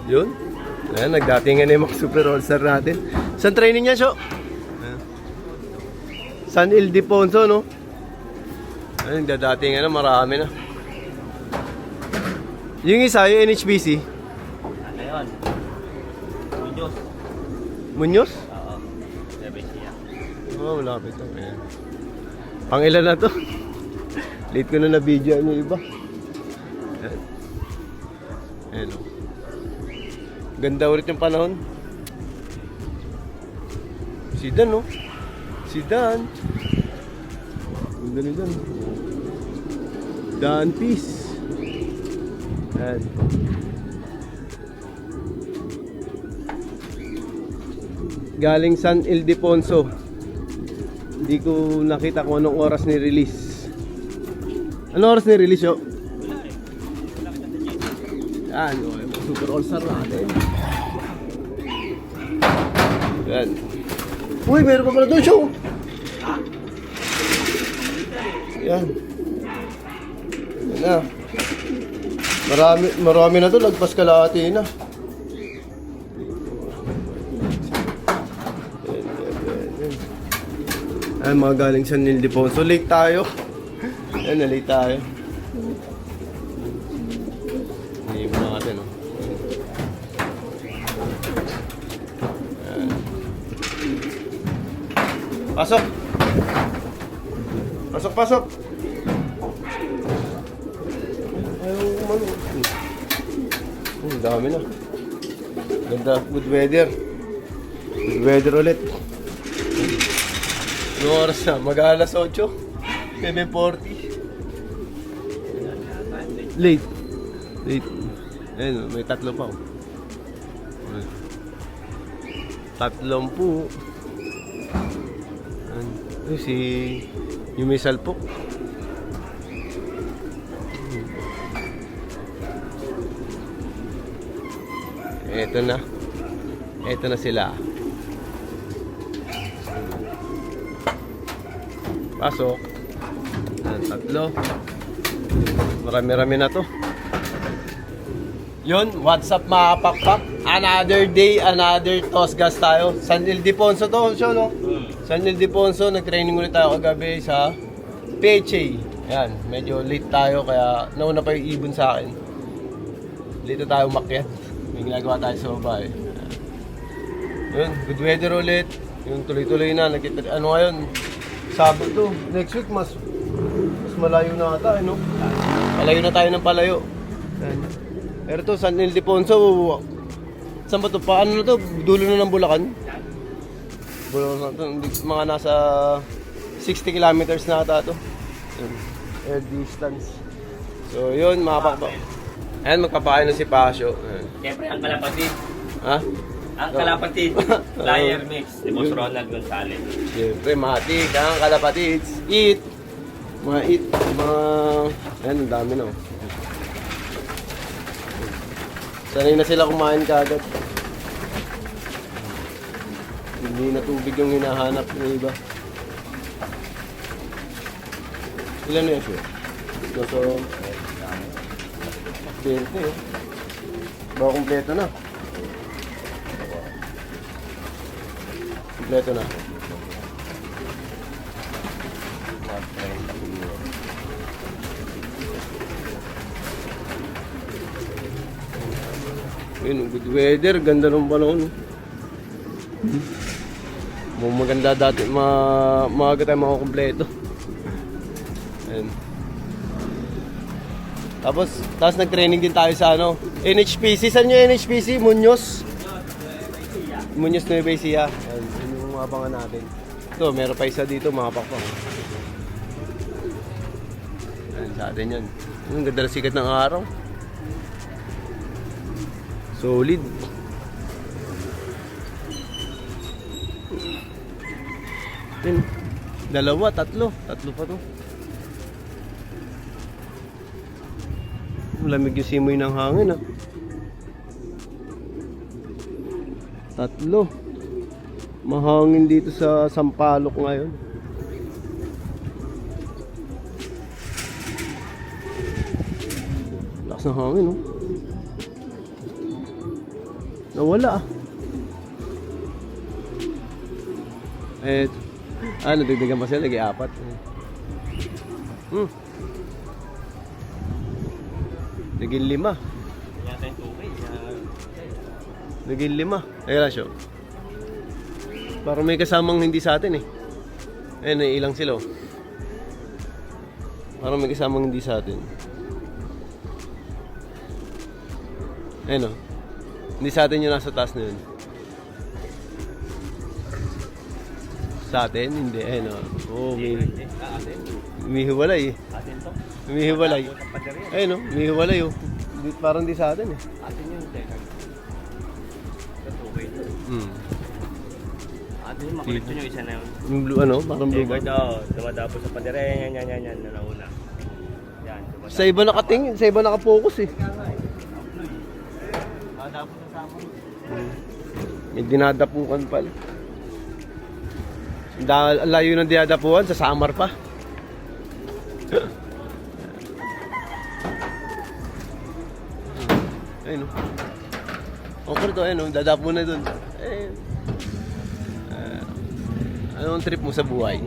Yun. Ayan, nagdatingan na yung mga super all-star natin. Saan training niya, Sho? San Ildefonso, no? Ayun, nagdadatingan na, marami na. Yung isa, yung NHBC. Ano yun? Muñoz. Muñoz? Oo. Sabi siya. Oh, malapit to. Ayan. Pang ilan na to? Late ko na na-video yung iba. Ayan. Ayan, oh. Ganda ulit yung panahon. Si Dan, no? Si Dan. Ganda ni Dan. Dan Peace. Ayan. Galing San Ildefonso. Hindi ko nakita kung anong oras ni release. Anong oras ni release, yo? Wala eh. Wala kita sa GC. Yan, okay. Super all-star natin. Yan. Uy, meron pa pala doon, show! Yan. Yan na. Marami na to, lagpas kalahati na. Yan, mga galing San Ildefonso. Late tayo. Yan, na late tayo. Hindi mo natin, oh. Yan. Pasok! Pasok, pasok! Ayaw umano. Ang dami na. Ganda, good weather. Good weather ulit. Ano oras na? Mag-alas 8. 7:40. Late. Late. Ayun, may tatlo pa. Tatlong po. Ay, si yung may salpok. Eto na. Eto na sila. Pasok. Ayan, tatlo. Marami-rami na to. Yun, what's up mga pakpak? Another day, another toss gas tayo. San Ildefonso to, show, no? San Ildefonso, nag-training ulit tayo kagabi sa PHA. Ayan, medyo late tayo kaya nauna pa yung ibon sa akin. Dito tayo umakyat. May ginagawa tayo sa baba eh. Yun, good weather ulit. Yung tuloy-tuloy na. Ano ngayon? Sabado. Next week mas malayo na ata, no? Palayo na tayo ng palayo. Ayan. Pero to, San Ildefonso, saan ba to? Paano na to? Dulo na ng Bulacan? Bulacan na to. Mga nasa 60 kilometers na ata to. Ayan. Air distance. So yun, mga pakpak. Ayan, magpapakain na si Pasio. Ayan. Siyempre, ang kalapatid. Ha? Ang kalapatid. Flyer mix. Si Boss Ronald Gonzalez. Siyempre, matik, ang kalapatids. Eat. Mga eat. Mga... Ayan, ang dami na. Sanay na sila kumain kaagad. Hindi na tubig yung hinahanap ng iba. Ilan na yun siya? So, 20 eh. Baka kumpleto na. Kompleto na. Yun, good weather, ganda ng panahon. Maganda dati, maaga tayo makakompleto. Ayun. Tapos nag-training din tayo sa ano, NHPC. Saan yung NHPC? Muñoz? Muñoz Nueva Ecija. Ayun, yun yung mabangan natin. Ito, meron pa isa dito, mga pakpak. Ayun, sa atin yan. Ang ganda na sikat ng araw. Solid. Yun. Dalawa, tatlo. Tatlo pa to. Lamig yung simoy ng hangin, ah. Tatlo. Mahangin dito sa Sampaloc ngayon. Lakas ng hangin, oh. Nawala ah. Eh, dagdagan pa sila, lagi 4. Naging 5. Yata yung tubig. Naging 5. Ayun lang siya. Parang may kasamang hindi sa atin eh. Ayun, ilang sila oh. Parang may kasamang hindi sa atin. Ayun oh. Hindi sa atin yung nasa taas na yun. Sa atin? Hindi. Ayun oh. Oo, umihiwalay eh. Atin to. Umihiwalay. Ayun oh, umihiwalay oh. Parang di sa atin eh. Atin yung second. Sa tubig. Atin yung makulit yun yung isa na yun. Yung blue ano, parang blue ba? Second daw. Dumadapo sa padere. Yan. Nanauna. Yan. Sa iba nakatingin, sa iba nakapokus eh. Dumadapo sa sama. May dinadapukan pala. Dahil ang layo ng dinadapuan, sa Samar pa. Ayun o. Okay to, ayun o, dadapo na dun. Ayun. Anong trip mo sa buhay?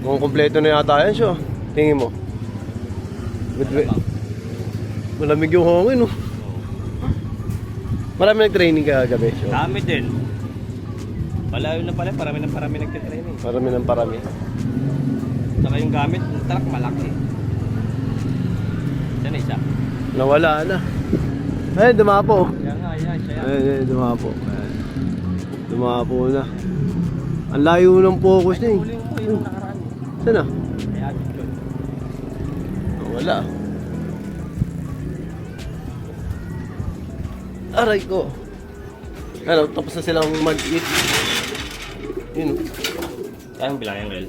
Kung kompleto na yata yan siya, tingin mo. Malamig yung hangin o. Marami nag-training kagabi. So. Dami din. Malayo na pala, parami nagtitraining. Parami. Saka yung gamit, yung truck malaki. Isa na isa. Nawala na. Ay, dumapo. Yan, siya. Ay, dumapo. Dumapo na. Ang layo ng focus niya eh. Huling ko yung nakaraan. Saan na? Ay, agit yun. Nawala. Aray ko. Ano, tapos na silang mag-eat. Yun. Kaya yung bilang yung well.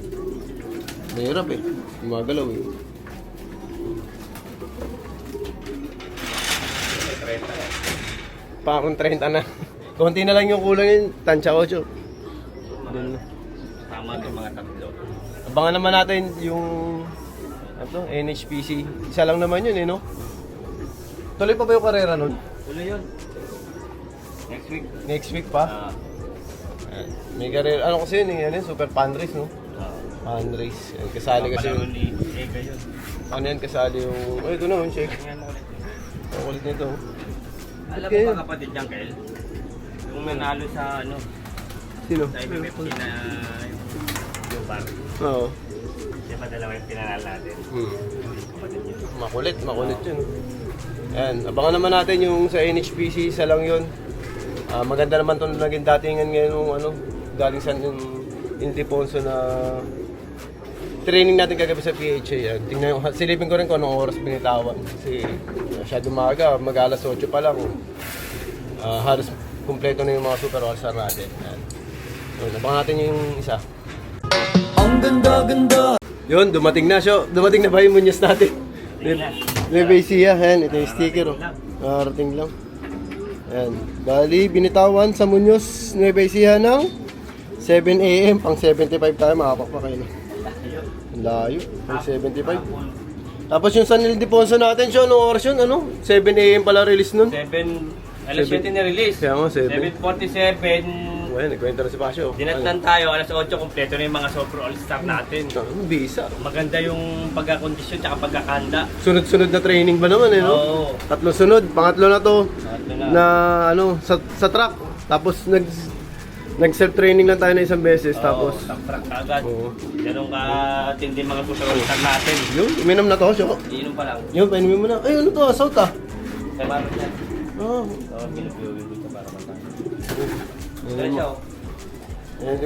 Mahirap eh. Gumagalaw eh. Parang 30 na. Konti na lang yung kulang yun. Tansya 8. Doon na. Tama itong mga tatlo. Abangan naman natin yung NHPC. Isa lang naman yun eh, no? Tuloy pa ba yung karera nun? Tuloy yun. Next week. Next week pa? May karera. Ano kasi yun eh? Ano yun? Super fan race, no? Fan race. Yan, kasali kasi yun. Ni Ega yun. Ano yan? Kasali yung... Ay, ito na yung shake. Tingnan mo ulit. Ang kulit nito. Alam Okay. mo ba kapatid niyan, Kel? Yung manalo sa ano, Sino? sa MMFC na yung bar. Oo. Di ba dalawa yung pinanalo natin? Kapatid niya. Makulit yun. Yan, abangan naman natin yung sa NHPC, isa lang yun. Maganda naman itong naging datingan ngayon yung ano, galing sa yung Ildefonso na training natin kagabi sa PHA. Yan. Tingnan, silipin ko rin kung anong oras binitawan. Kasi masyado maaga, mag-alas 8 pa lang. Halos kumpleto na yung mga super all-star natin. Yan. Yun, abangan natin yung isa. Ang ganda-ganda. Yun, dumating na siya. Dumating na ba yung Muñoz natin? Levesia, yan. Ito yung sticker. Nakarating lang. Yan. Bali, binitawan sa Muñoz Levesia ng 7 AM. Pang 75 tayo, makapakpa kayo na. Ang layo. Pang 75. Tapos yung San Ildefonso natin siya, anong oras yun? Ano? 7 AM pala release nun? Alas 7 na release. Kaya nga, 7:47. Well, nagkwento na si Pasio. Dinatnan tayo, alas 8 kompleto na yung mga super all-star natin. Bisa. Maganda yung pagkakondisyon tsaka pagkakanda. Sunod-sunod na training ba naman eh, no? Oo. Tatlo sunod, pangatlo na to. Tatlo na. Na ano, sa truck. Tapos nag-self-training lang tayo na isang beses. Tapos, Taprak agad. oo. Ganun ka-tindi mga super all-star natin. Yun, uminom na to, Syo. Iinom pa lang. Yun, painumin mo na. Ay, ano to, assault ah. Kaya parang yan. Oh. Oo, pinupiwin ko siya para matang. Kaya Ayan, siya,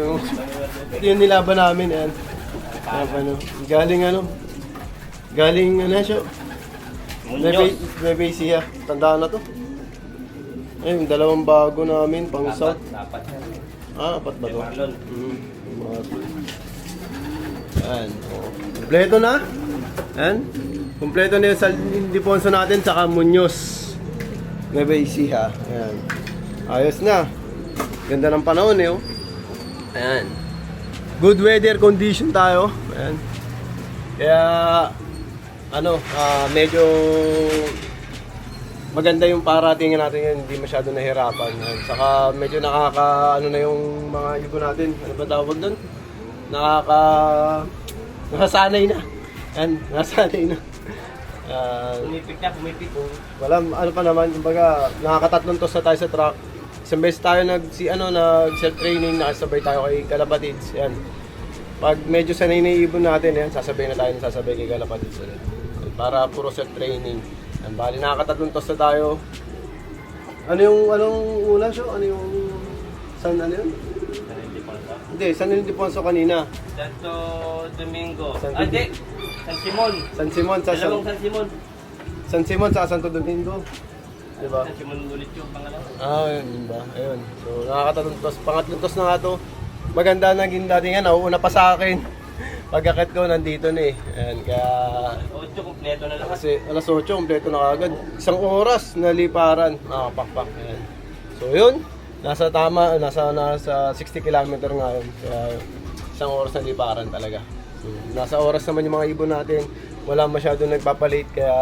oh. yung nilaban namin, yan. Yan, ano, galing ano siya. Muñoz. Levesia, tandaan na to. Ay, yung dalawang bago namin, pang south. Dapat yan. Apat ba to? Marlon. Yan, oh. Kompleto na. Yan. Kompleto na yung sa Ildefonso natin, saka Muñoz. Levesia, yan. Ayos na. Ganda ng panahon eh, oh. Ayan. Good weather condition tayo. Ayan. Kaya, ano, medyo maganda yung paratingan natin yan, hindi masyado nahirapan. Yan. Saka medyo ano na yung mga ibon natin, ano ba tawag doon? Nakasanay na. Yan, nakasanay na. Pumipik na, pumipik. Wala, ano pa naman, kumbaga, nakakatatlong toss na tayo sa truck. Isang beses tayo nag self-training, nakasabay tayo kay Kalapatids. Yan. Pag medyo sanay na yung ibon natin, yan, sasabay na tayo kay Kalapatids ulit. Para puro self-training. Yan, bali, nakakatatlong toss na tayo. Anong una siya? Ano yung, San yun? Hindi, San Ildefonso kanina. Santo Domingo. Santo Hindi. San Simon. San Simon sa Dalawang San Simon. San Simon sa Santo Domingo. Diba? San Simon ulit yung pangalawa. Yun ba? Ayun. So, nakakatatlong toss. Pangatlong toss na nga to. Maganda naging dati nga, nauuna pa sa akin. Pagkakit ko, nandito na eh. Ayan, kaya... 8 kompleto na lahat. Kasi alas 8, kompleto na kagad. Isang oras na liparan. Pakpak. Ayan. So, yun. Nasa 60 kilometer nga yun. Kaya, isang oras na liparan talaga. So, nasa oras naman yung mga ibon natin. Wala masyadong nagpapalit. Kaya,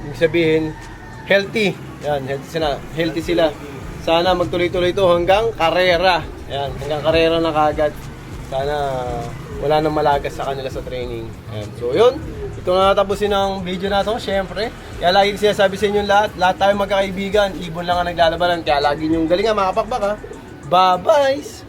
ibig sabihin, healthy. Yan, healthy sila. Sana magtuloy-tuloy ito hanggang karera. Yan, hanggang karera na kagad. Sana wala nang malagas sa kanila sa training. Yan. So yun, ito na natapusin ang video na to. Siyempre, kaya lagi sinasabi sa inyo lahat tayo magkakaibigan. Ibon lang ang naglalabanan. Kaya lagi niyong galingan mga kapakbak ha. Bye-bye!